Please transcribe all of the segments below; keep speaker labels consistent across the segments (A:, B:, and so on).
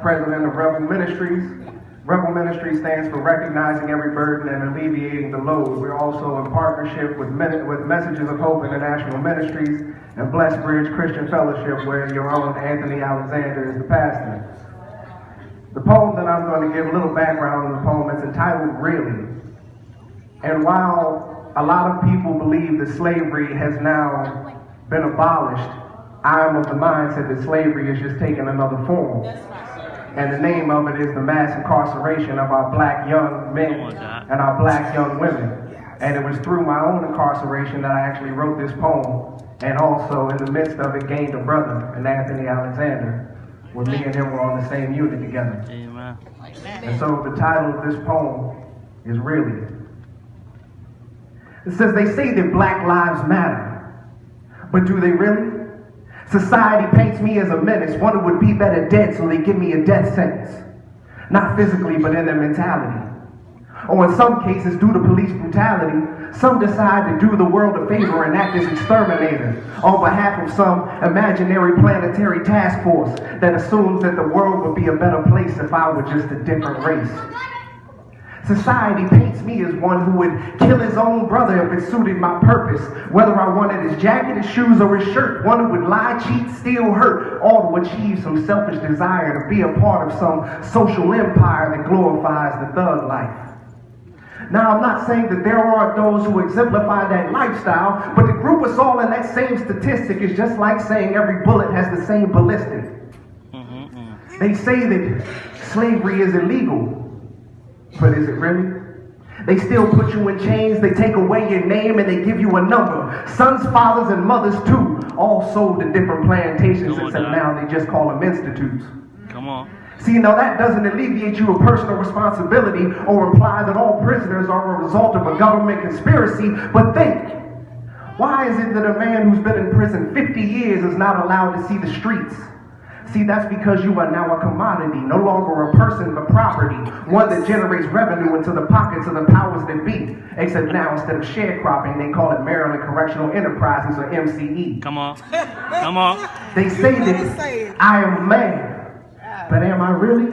A: president of Rebel Ministries. Rebel Ministries stands for recognizing every burden and alleviating the load. We're also in partnership with Messages of Hope International Ministries and Blessed Bridge Christian Fellowship, where your own Anthony Alexander is the pastor. The poem that I'm going to give a little background on the poem is entitled Really. And while a lot of people believe that slavery has now been abolished, I am of the mindset that slavery is just taking another form. And the name of it is the mass incarceration of our black young men and our black young women. And it was through my own incarceration that I actually wrote this poem, and also in the midst of it gained a brother, an Anthony Alexander, where me and him were on the same unit together. Amen. And so the title of this poem is Really. It says, they say that black lives matter, but do they really? Society paints me as a menace, one who would be better dead, so they give me a death sentence. Not physically, but in their mentality. Or in some cases, due to police brutality, some decide to do the world a favor and act as exterminators on behalf of some imaginary planetary task force that assumes that the world would be a better place if I were just a different race. Society paints me as one who would kill his own brother if it suited my purpose, whether I wanted his jacket, his shoes, or his shirt. One who would lie, cheat, steal, hurt, all to achieve some selfish desire to be a part of some social empire that glorifies the thug life. Now, I'm not saying that there are those who exemplify that lifestyle, but to group us all in that same statistic is just like saying every bullet has the same ballistic. They say that slavery is illegal. But is it really? They still put you in chains, they take away your name, and they give you a number. Sons, fathers, and mothers too, all sold to different plantations, except now they just call them institutes. Come on. See, now that doesn't alleviate you of personal responsibility or imply that all prisoners are a result of a government conspiracy, but think, why is it that a man who's been in prison 50 years is not allowed to see the streets? See, that's because you are now a commodity, no longer a person but property, one that generates revenue into the pockets of the powers that be. Except now, instead of sharecropping, they call it Maryland Correctional Enterprises, or MCE. Come on. Come on. They say that I am a man, but am I really?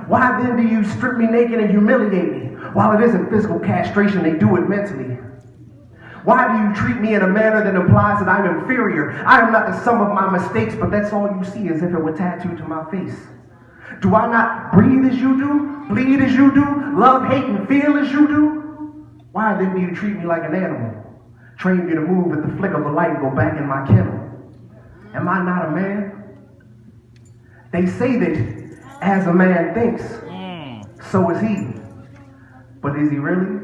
A: Why then do you strip me naked and humiliate me? While it isn't physical castration, they do it mentally. Why do you treat me in a manner that implies that I'm inferior? I am not the sum of my mistakes, but that's all you see, as if it were tattooed to my face. Do I not breathe as you do, bleed as you do, love, hate, and feel as you do? Why then do you treat me like an animal? Train me to move at the flick of a light and go back in my kennel. Am I not a man? They say that as a man thinks, so is he. But is he really?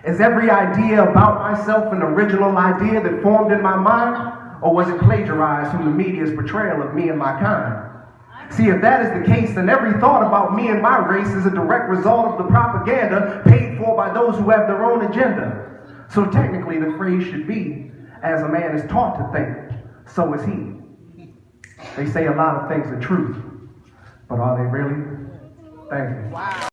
A: Is every idea about myself an original idea that formed in my mind, or was it plagiarized from the media's portrayal of me and my kind? See, if that is the case, then every thought about me and my race is a direct result of the propaganda paid for by those who have their own agenda. So technically the phrase should be, as a man is taught to think, so is he. They say a lot of things are true, but are they really? Thank you. Wow.